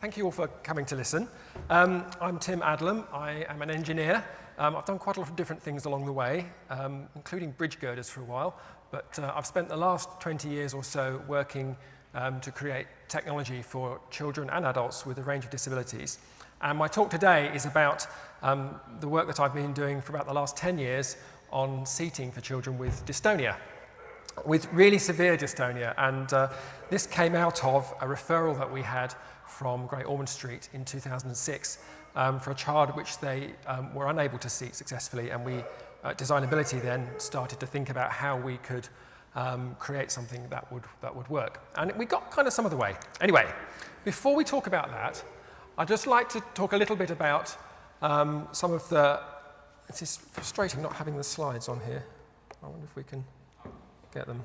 thank you all for coming to listen. I'm Tim Adlam. I am an engineer. I've done quite a lot of different things along the way, including bridge girders for a while, but I've spent the last 20 years or so working to create technology for children and adults with a range of disabilities. And my talk today is about the work that I've been doing for about the last 10 years on seating for children with dystonia, with really severe dystonia. And this came out of a referral that we had from Great Ormond Street in 2006 for a child which they were unable to seat successfully. And we, at Designability, then started to think about how we could create something that would work. And we got kind of some of the way. Anyway, before we talk about that, I'd just like to talk a little bit about some of the... It is frustrating not having the slides on here. I wonder if we can get them.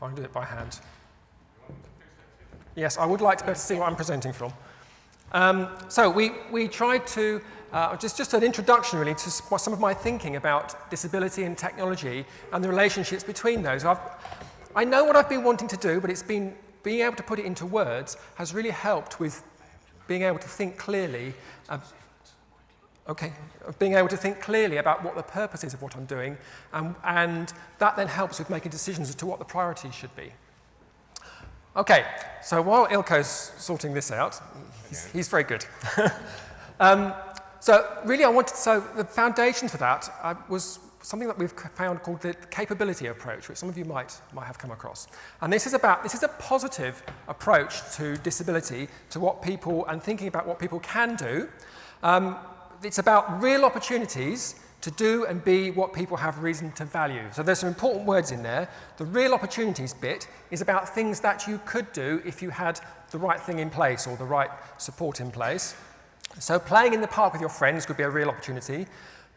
I can do it by hand. Yes, I would like to be able to see what I'm presenting from. So we tried to, just an introduction really to some of my thinking about disability and technology and the relationships between those. I know what I've been wanting to do, but it's been being able to put it into words has really helped with being able to think clearly. Being able to think clearly about what the purpose is of what I'm doing, and that then helps with making decisions as to what the priorities should be. Okay, so while Ilko's sorting this out, he's very good. So really so the foundation for that was something that we've found called the capability approach, which some of you might have come across. And this is a positive approach to disability, to what people, and thinking about what people can do. It's about real opportunities to do and be what people have reason to value. So there's some important words in there. The real opportunities bit is about things that you could do if you had the right thing in place or the right support in place. So playing in the park with your friends could be a real opportunity.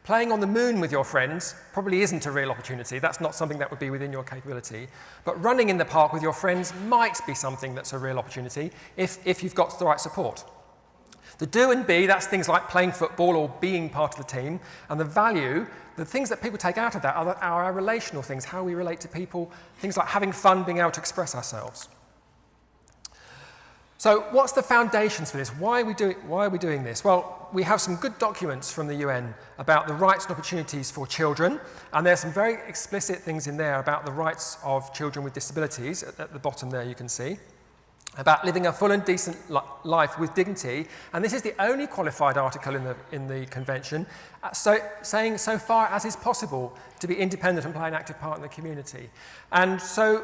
Playing on the moon with your friends probably isn't a real opportunity. That's not something that would be within your capability. But running in the park with your friends might be something that's a real opportunity if you've got the right support. The do and be, that's things like playing football or being part of the team. And the value, the things that people take out of that are our relational things, how we relate to people, things like having fun, being able to express ourselves. So what's the foundations for this? Why are we doing this? Well, we have some good documents from the UN about the rights and opportunities for children. And there's some very explicit things in there about the rights of children with disabilities. At the bottom there you can see. About living a full and decent life with dignity, and this is the only qualified article in the convention, saying so far as is possible to be independent and play an active part in the community. And so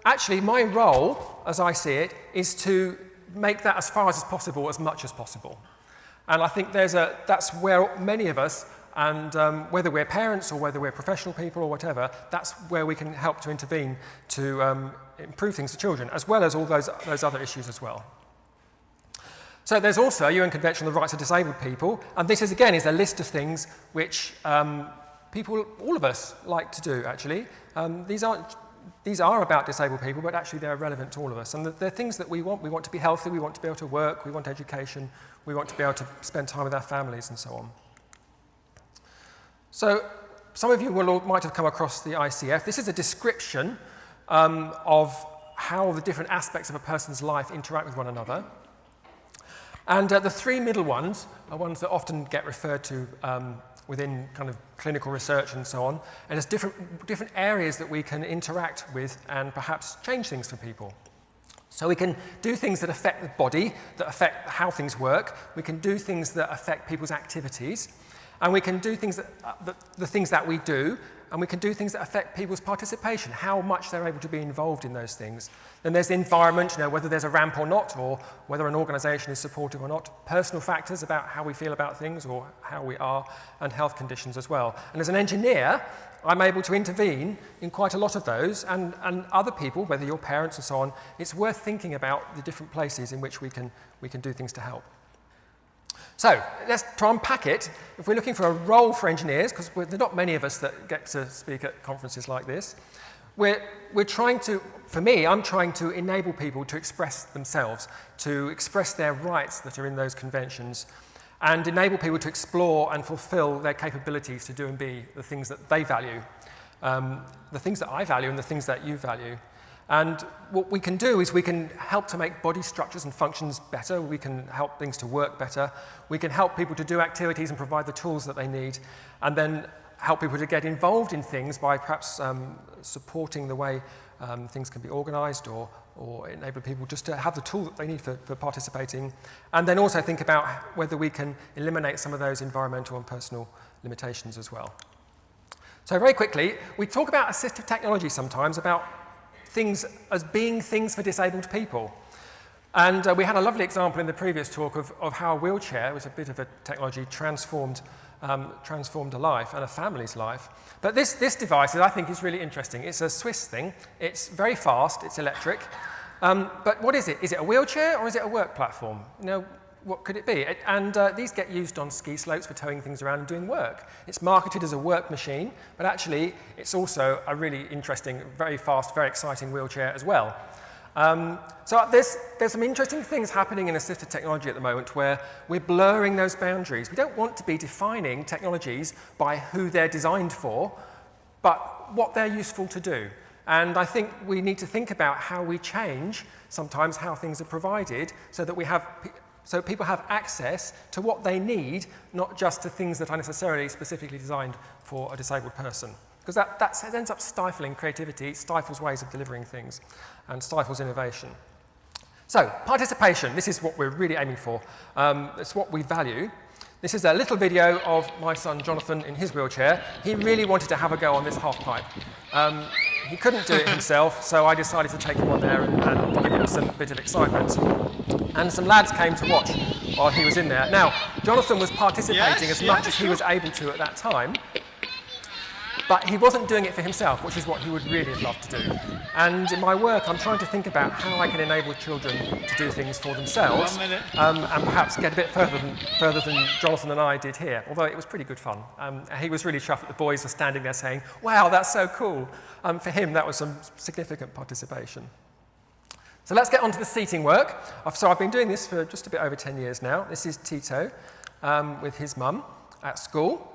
actually my role, as I see it, is to make that as far as possible, as much as possible. And I think that's where many of us, and whether we're parents or whether we're professional people or whatever, that's where we can help to intervene to improve things for children, as well as all those other issues as well. So there's also a UN Convention on the Rights of Disabled People, and this is a list of things which people, all of us, like to do actually. These are about disabled people, but actually they're relevant to all of us. And they're things that we want. We want to be healthy, we want to be able to work, we want education, we want to be able to spend time with our families and so on. So some of you might have come across the ICF. This is a description of how the different aspects of a person's life interact with one another. And the three middle ones are ones that often get referred to within kind of clinical research and so on. And there's different areas that we can interact with and perhaps change things for people. So we can do things that affect the body, that affect how things work. We can do things that affect people's activities. And we can do things the things that we do, and we can do things that affect people's participation, how much they're able to be involved in those things. Then there's the environment, whether there's a ramp or not, or whether an organisation is supportive or not. Personal factors about how we feel about things or how we are, and health conditions as well. And as an engineer, I'm able to intervene in quite a lot of those, and other people, whether your parents and so on, it's worth thinking about the different places in which we can do things to help. So let's try and unpack it. If we're looking for a role for engineers, because there are not many of us that get to speak at conferences like this, we're trying to, for me, I'm trying to enable people to express themselves, to express their rights that are in those conventions, and enable people to explore and fulfill their capabilities to do and be the things that they value, the things that I value and the things that you value. And what we can do is we can help to make body structures and functions better. We can help things to work better. We can help people to do activities and provide the tools that they need, and then help people to get involved in things by perhaps supporting the way things can be organised, or enable people just to have the tool that they need for participating. And then also think about whether we can eliminate some of those environmental and personal limitations as well. So very quickly, we talk about assistive technology sometimes, about things as being things for disabled people. And we had a lovely example in the previous talk of how a wheelchair was a bit of a technology transformed a life and a family's life. But this device, I think, is really interesting. It's a Swiss thing. It's very fast. It's electric. But what is it? Is it a wheelchair or is it a work platform? You know, what could it be? These get used on ski slopes for towing things around and doing work. It's marketed as a work machine, but actually it's also a really interesting, very fast, very exciting wheelchair as well. So there's some interesting things happening in assistive technology at the moment where we're blurring those boundaries. We don't want to be defining technologies by who they're designed for, but what they're useful to do. And I think we need to think about how we change sometimes how things are provided so that so people have access to what they need, not just to things that are necessarily specifically designed for a disabled person. Because that ends up stifling creativity, stifles ways of delivering things, and stifles innovation. So, participation, this is what we're really aiming for. It's what we value. This is a little video of my son Jonathan in his wheelchair. He really wanted to have a go on this half pipe. He couldn't do it himself, so I decided to take him on there and give him some bit of excitement. And some lads came to watch while he was in there. Now, Jonathan was participating as much as he was able to at that time, but he wasn't doing it for himself, which is what he would really have loved to do. And in my work, I'm trying to think about how I can enable children to do things for themselves, and perhaps get a bit further than Jonathan and I did here, although it was pretty good fun. He was really chuffed that the boys were standing there saying, "Wow, that's so cool." For him, that was some significant participation. So let's get on to the seating work. So I've been doing this for just a bit over 10 years now. This is Tito with his mum at school.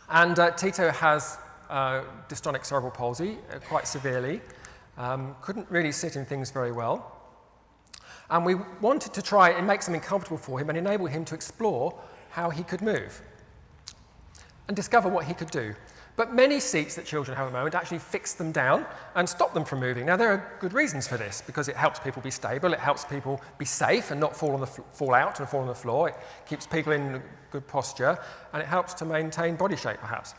And Tito has dystonic cerebral palsy, quite severely. Couldn't really sit in things very well. And we wanted to try and make something comfortable for him and enable him to explore how he could move and discover what he could do. But many seats that children have at the moment actually fix them down and stop them from moving. Now, there are good reasons for this, because it helps people be stable, it helps people be safe and not fall out and fall on the floor, it keeps people in good posture, and it helps to maintain body shape, perhaps.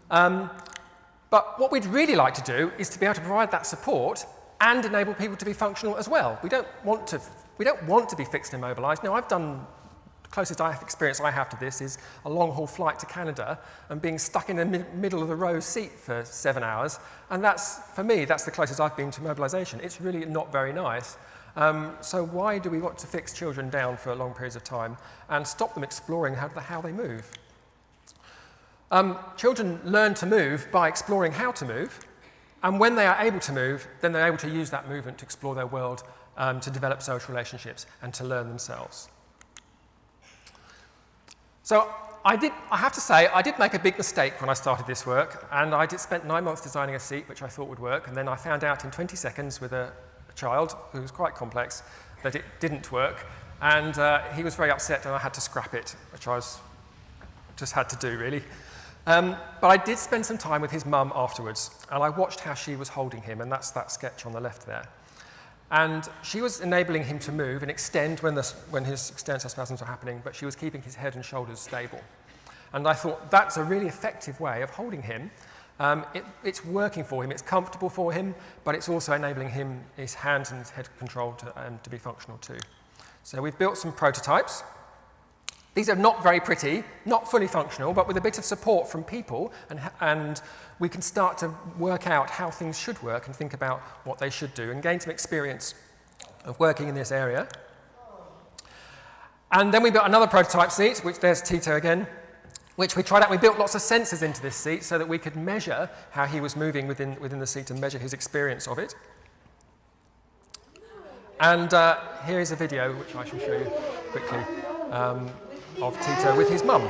But what we'd really like to do is to be able to provide that support and enable people to be functional as well. We don't want to be fixed and immobilised. Now, the closest experience I have to this is a long-haul flight to Canada and being stuck in the middle of the row seat for 7 hours. And for me, that's the closest I've been to mobilisation. It's really not very nice. So why do we want to fix children down for long periods of time and stop them exploring how they move? Children learn to move by exploring how to move. And when they are able to move, then they're able to use that movement to explore their world, to develop social relationships and to learn themselves. So I have to say, I did make a big mistake when I started this work, and I spent 9 months designing a seat which I thought would work, and then I found out in 20 seconds with a child who was quite complex that it didn't work, and he was very upset and I had to scrap it, which I just had to do, really. But I did spend some time with his mum afterwards, and I watched how she was holding him, and that's that sketch on the left there. And she was enabling him to move and extend when his extensor spasms were happening, but she was keeping his head and shoulders stable. And I thought that's a really effective way of holding him. It's working for him, it's comfortable for him, but it's also enabling him, his hands and his head control to be functional too. So we've built some prototypes. These are not very pretty, not fully functional, but with a bit of support from people, and we can start to work out how things should work and think about what they should do and gain some experience of working in this area. And then we built another prototype seat, which there's Tito again, which we tried out. We built lots of sensors into this seat so that we could measure how he was moving within the seat and measure his experience of it. And here is a video, which I shall show you quickly, of Tito with his mum.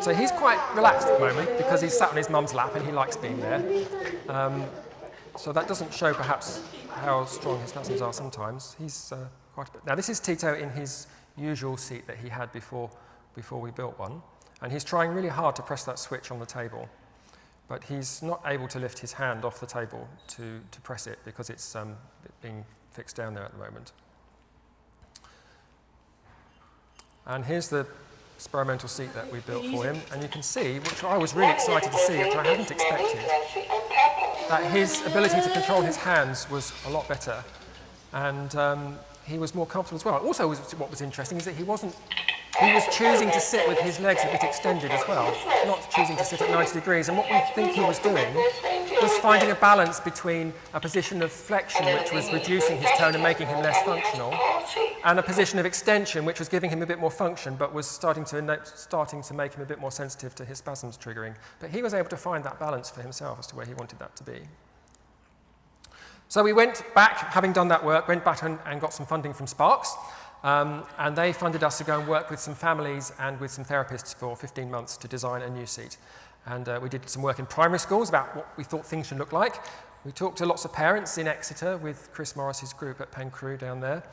So he's quite relaxed at the moment because he's sat on his mum's lap and he likes being there. So that doesn't show perhaps how strong his spasms are sometimes. He's quite a bit. Now this is Tito in his usual seat that he had before we built one. And he's trying really hard to press that switch on the table. But he's not able to lift his hand off the table to press it because it's being fixed down there at the moment. And here's the experimental seat that we built for him. And you can see, which I was really excited to see, which I hadn't expected, that his ability to control his hands was a lot better. And he was more comfortable as well. Also, what was interesting is that he was choosing to sit with his legs a bit extended as well, not choosing to sit at 90 degrees. And what we think he was doing was finding a balance between a position of flexion, which was reducing his tone and making him less functional, and a position of extension, which was giving him a bit more function, but was starting to make him a bit more sensitive to his spasms triggering. But he was able to find that balance for himself as to where he wanted that to be. So we went back, having done that work, went back and got some funding from Sparks. And they funded us to go and work with some families and with some therapists for 15 months to design a new seat. And we did some work in primary schools about what we thought things should look like. We talked to lots of parents in Exeter with Chris Morris's group at Pen Crew down there,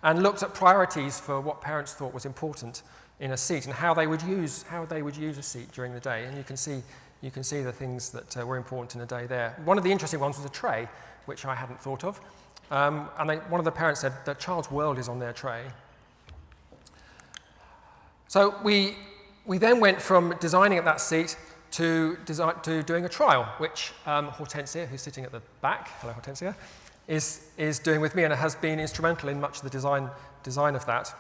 and looked at priorities for what parents thought was important in a seat and how they would use a seat during the day. And you can see the things that were important in a day there. One of the interesting ones was a tray, which I hadn't thought of. And one of the parents said the child's world is on their tray. So we then went from designing at that seat to doing a trial, which Hortensia, who's sitting at the back, hello Hortensia, is doing with me and has been instrumental in much of the design of that.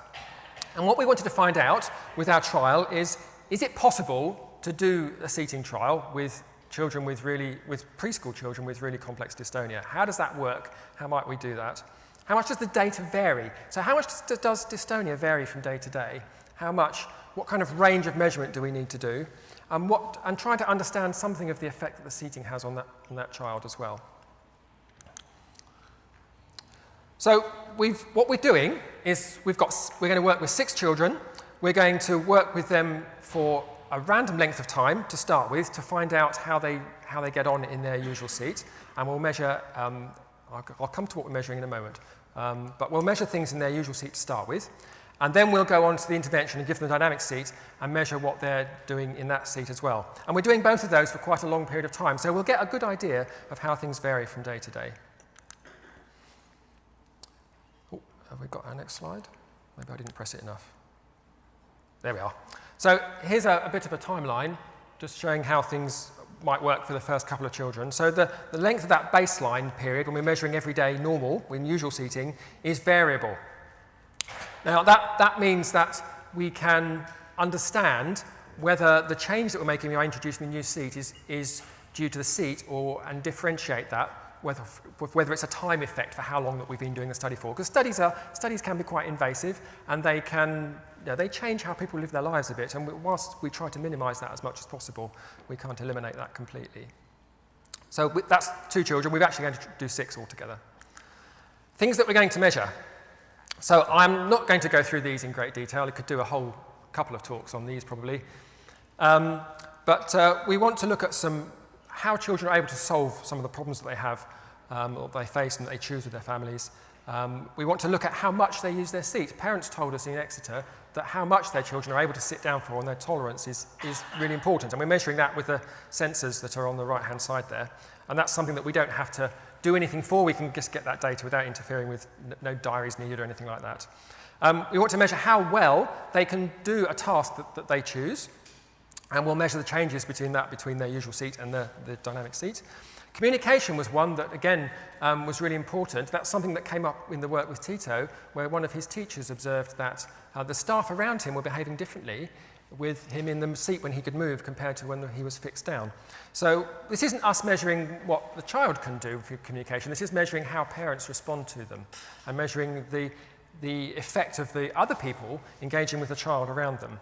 And what we wanted to find out with our trial is it possible to do a seating trial with preschool children with really complex dystonia? How does that work? How might we do that? How much does the data vary? So how much does dystonia vary from day to day? What kind of range of measurement do we need to do? And trying to understand something of the effect that the seating has on that child as well. So what we're doing is we're going to work with 6 children. We're going to work with them for a random length of time to start with to find out how they get on in their usual seat. And we'll measure, I'll come to what we're measuring in a moment, but we'll measure things in their usual seat to start with. And then we'll go on to the intervention and give them a dynamic seat and measure what they're doing in that seat as well. And we're doing both of those for quite a long period of time, so we'll get a good idea of how things vary from day to day. Oh, have we got our next slide? Maybe I didn't press it enough. There we are. So here's a bit of a timeline, just showing how things might work for the first couple of children. So the length of that baseline period, when we're measuring every day normal, in usual seating, is variable. Now that means that we can understand whether the change that we're making by introducing the new seat is due to the seat and differentiate that, whether it's a time effect for how long that we've been doing the study for. Because studies can be quite invasive, and they change how people live their lives a bit, and whilst we try to minimize that as much as possible, we can't eliminate that completely. So that's 2 children. We're actually going to do 6 altogether. Things that we're going to measure. So I'm not going to go through these in great detail. I could do a whole couple of talks on these probably. But we want to look at how children are able to solve some of the problems that they have, or they face and that they choose with their families. We want to look at how much they use their seat. Parents told us in Exeter that how much their children are able to sit down for and their tolerance is really important. And we're measuring that with the sensors that are on the right-hand side there. And that's something that we don't have to do anything for. We can just get that data without interfering with no diaries needed or anything like that. We want to measure how well they can do a task that they choose. And we'll measure the changes between their usual seat and the dynamic seat. Communication was one that, again, was really important. That's something that came up in the work with Tito, where one of his teachers observed that the staff around him were behaving differently with him in the seat when he could move compared to when he was fixed down. So this isn't us measuring what the child can do for communication. This is measuring how parents respond to them and measuring the effect of the other people engaging with the child around them.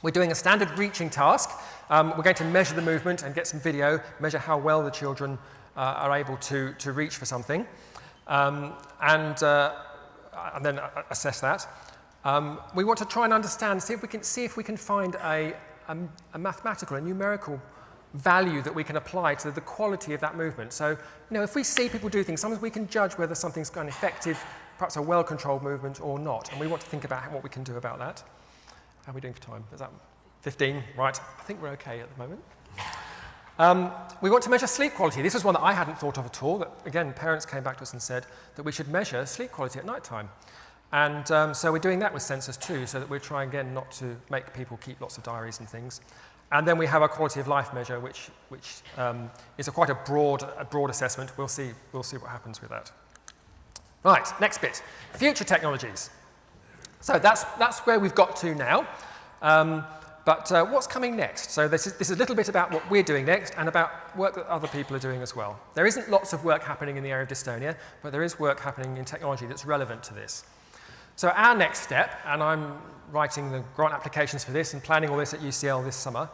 We're doing a standard reaching task. We're going to measure the movement and get some video, measure how well the children are able to reach for something, and then assess that. we want to try and understand, see if we can find a mathematical, a numerical value that we can apply to the quality of that movement. So, if we see people do things, sometimes we can judge whether something's an effective, perhaps a well-controlled movement or not. And we want to think about what we can do about that. How are we doing for time? Is that 15? Right. I think we're okay at the moment. We want to measure sleep quality. This is one that I hadn't thought of at all. That, again, parents came back to us and said that we should measure sleep quality at night time. And so we're doing that with sensors too, so that we're trying, again, not to make people keep lots of diaries and things. And then we have a quality of life measure, which is quite a broad assessment. We'll see what happens with that. Right, next bit, future technologies. So that's where we've got to now. But what's coming next? So this is a little bit about what we're doing next and about work that other people are doing as well. There isn't lots of work happening in the area of dystonia, but there is work happening in technology that's relevant to this. So our next step, and I'm writing the grant applications for this and planning all this at UCL this summer,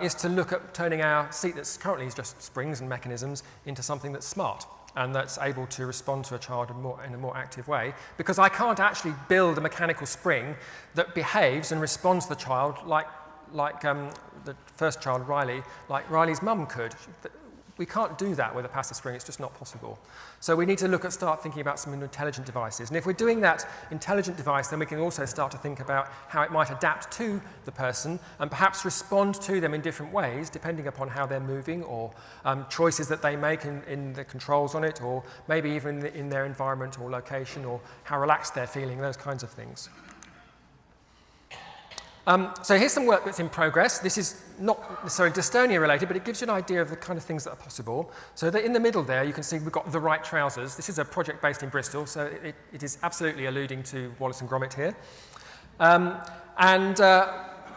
is to look at turning our seat that's currently just springs and mechanisms into something that's smart and that's able to respond to a child in a more active way. Because I can't actually build a mechanical spring that behaves and responds to the child like the first child, Riley, like Riley's mum could. We can't do that with a passive spring, it's just not possible. So we need to start thinking about some intelligent devices. And if we're doing that intelligent device, then we can also start to think about how it might adapt to the person and perhaps respond to them in different ways, depending upon how they're moving or choices that they make in the controls on it, or maybe even in their environment or location, or how relaxed they're feeling, those kinds of things. So here's some work that's in progress. This is not necessarily dystonia related, but it gives you an idea of the kind of things that are possible. So that in the middle there, you can see we've got the right trousers. This is a project based in Bristol, so it is absolutely alluding to Wallace and Gromit here.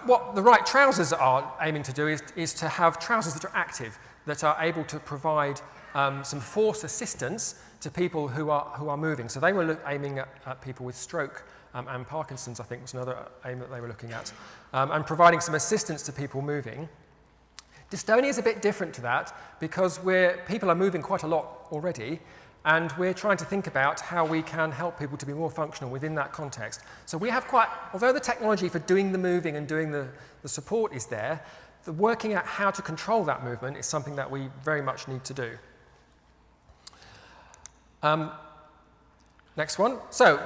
What the right trousers are aiming to do is to have trousers that are active, that are able to provide some force assistance to people who are moving. So they were aiming at people with stroke and Parkinson's, I think, was another aim that they were looking at, and providing some assistance to people moving. Dystonia is a bit different to that because people are moving quite a lot already, and we're trying to think about how we can help people to be more functional within that context. So we have although the technology for doing the moving and doing the support is there, the working out how to control that movement is something that we very much need to do. Next one. So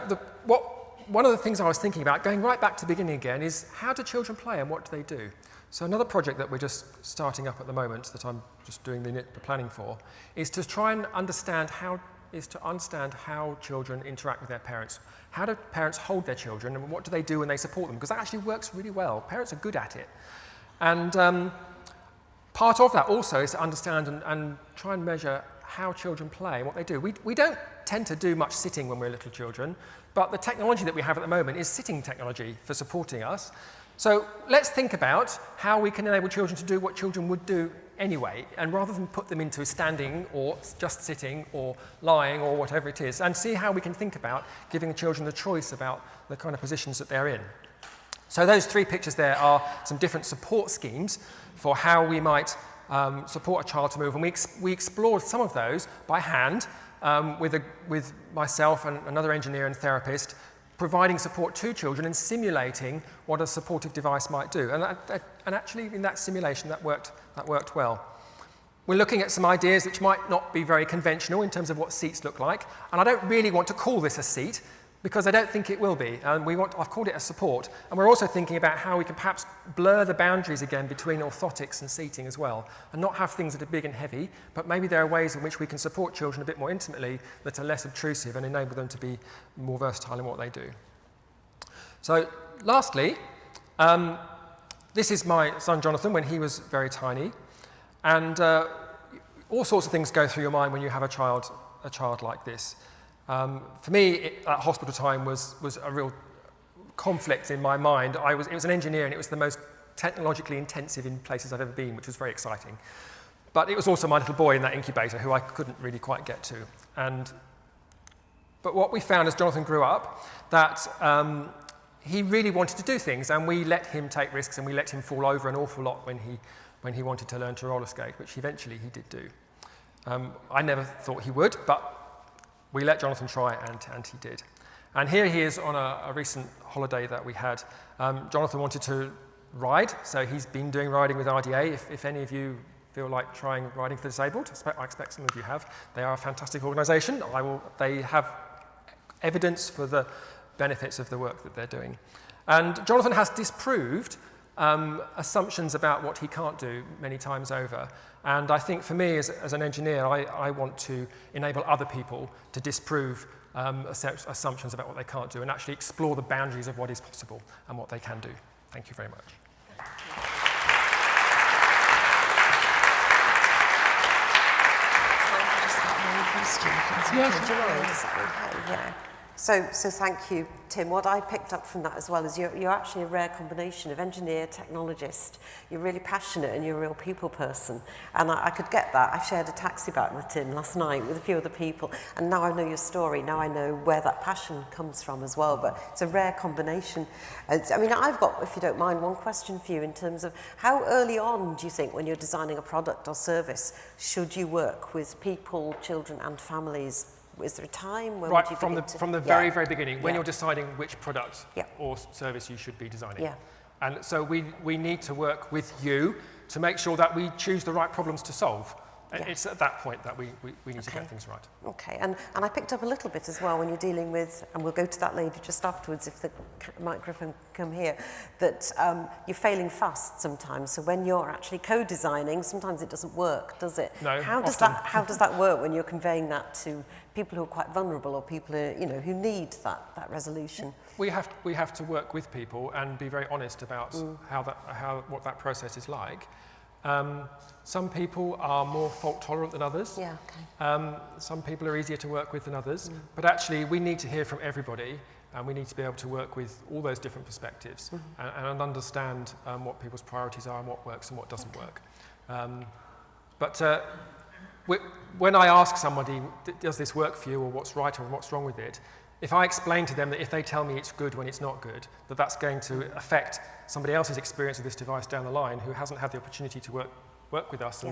one of the things I was thinking about, going right back to the beginning again, is how do children play and what do they do? So another project that we're just starting up at the moment, that I'm just doing the planning for, is to try and understand how children interact with their parents. How do parents hold their children, and what do they do when they support them? Because that actually works really well. Parents are good at it. And part of that also is to understand and try and measure how children play and what they do. We don't tend to do much sitting when we're little children, but the technology that we have at the moment is sitting technology for supporting us. So let's think about how we can enable children to do what children would do anyway, and rather than put them into standing or just sitting or lying or whatever it is, and see how we can think about giving the children the choice about the kind of positions that they're in. So those three pictures there are some different support schemes for how we might support a child to move, and we explored some of those by hand with myself and another engineer and therapist, providing support to children and simulating what a supportive device might do. And actually in that simulation that worked well. We're looking at some ideas which might not be very conventional in terms of what seats look like, and I don't really want to call this a seat because I don't think it will be. I've called it a support, and we're also thinking about how we can perhaps blur the boundaries again between orthotics and seating as well, and not have things that are big and heavy, but maybe there are ways in which we can support children a bit more intimately that are less obtrusive and enable them to be more versatile in what they do. So lastly, this is my son Jonathan when he was very tiny, and all sorts of things go through your mind when you have a child like this. For me, at hospital time was a real conflict in my mind. It was an engineer, and it was the most technologically intensive in places I've ever been, which was very exciting. But it was also my little boy in that incubator who I couldn't really quite get to. But what we found as Jonathan grew up, that he really wanted to do things, and we let him take risks, and we let him fall over an awful lot when he wanted to learn to roller skate, which eventually he did do. I never thought he would, but we let Jonathan try, and he did. And here he is on a recent holiday that we had. Jonathan wanted to ride, so he's been doing riding with RDA. If any of you feel like trying riding for the disabled, I expect some of you have. They are a fantastic organisation. They have evidence for the benefits of the work that they're doing. And Jonathan has disproved assumptions about what he can't do many times over. And I think for me, as an engineer, I want to enable other people to disprove assumptions about what they can't do and actually explore the boundaries of what is possible and what they can do. Thank you very much. Yeah. So thank you, Tim. What I picked up from that as well is you're actually a rare combination of engineer, technologist. You're really passionate and you're a real people person. And I could get that. I shared a taxi back with Tim last night with a few other people. And now I know your story. Now I know where that passion comes from as well. But it's a rare combination. I mean, I've got, if you don't mind, one question for you in terms of how early on do you think when you're designing a product or service should you work with people, children and families? Is there a time when right, would you from the very beginning, when you're deciding which product or service you should be designing. Yeah. And so we need to work with you to make sure that we choose the right problems to solve. Yeah. It's at that point that we need to get things right. Okay, and I picked up a little bit as well when you're dealing with, and we'll go to that lady just afterwards if the microphone come here, that you're failing fast sometimes. So when you're actually co-designing, sometimes it doesn't work, does it? No, how does that work when you're conveying that to people who are quite vulnerable or people who need that resolution? We have to work with people and be very honest about what that process is like. Some people are more fault tolerant than others. Yeah, okay. Some people are easier to work with than others. But actually, we need to hear from everybody, and we need to be able to work with all those different perspectives and understand what people's priorities are and what works and what doesn't work. When I ask somebody, does this work for you, or what's right or what's wrong with it, if I explain to them that if they tell me it's good when it's not good, that's going to affect somebody else's experience of this device down the line who hasn't had the opportunity to work with us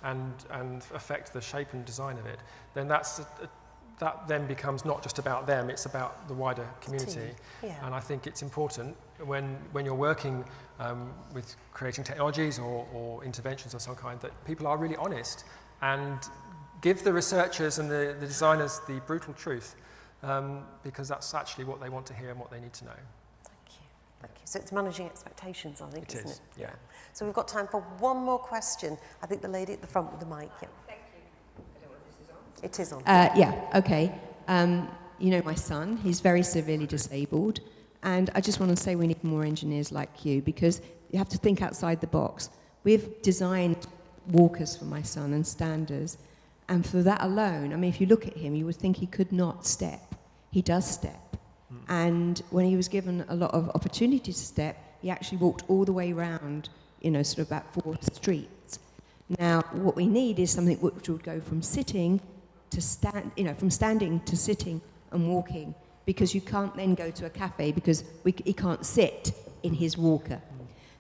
and affect the shape and design of it, then that then becomes not just about them, it's about the wider community. And I think it's important when you're working with creating technologies or interventions of some kind that people are really honest and give the researchers and the designers the brutal truth, because that's actually what they want to hear and what they need to know. Thank you. So it's managing expectations, I think, isn't it? Yeah. So we've got time for one more question. I think the lady at the front with the mic. Yeah. Thank you. I don't know if this is on. It is on. Yeah, okay. You know my son, he's very severely disabled, and I just want to say we need more engineers like you, because you have to think outside the box. We've designed walkers for my son and standers, and for that alone, I mean, if you look at him, you would think he could not step. He does step. And when he was given a lot of opportunity to step, he actually walked all the way around, sort of about 4 streets. Now, what we need is something which would go from sitting to from standing to sitting and walking, because you can't then go to a cafe because he can't sit in his walker.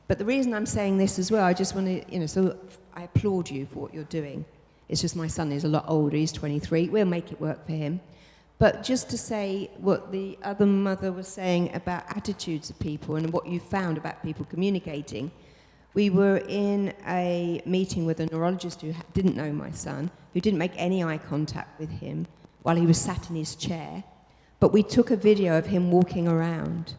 But the reason I'm saying this as well, I just want to, so I applaud you for what you're doing. It's just my son is a lot older, he's 23, we'll make it work for him. But just to say what the other mother was saying about attitudes of people and what you found about people communicating, we were in a meeting with a neurologist who didn't know my son, who didn't make any eye contact with him while he was sat in his chair, but we took a video of him walking around.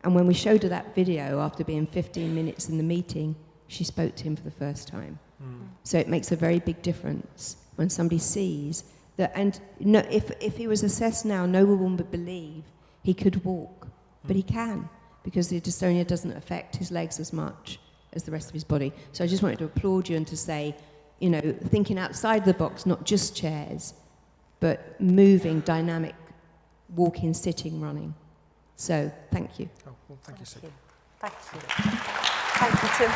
And when we showed her that video, after being 15 minutes in the meeting, she spoke to him for the first time. So it makes a very big difference when somebody sees that, and no, if he was assessed now, no one would believe he could walk, but he can, because the dystonia doesn't affect his legs as much as the rest of his body. So I just wanted to applaud you and to say, thinking outside the box, not just chairs, but moving, dynamic, walking, sitting, running. So thank you. Oh, well, thank you, Sue. Thank you. Thank you, Tim.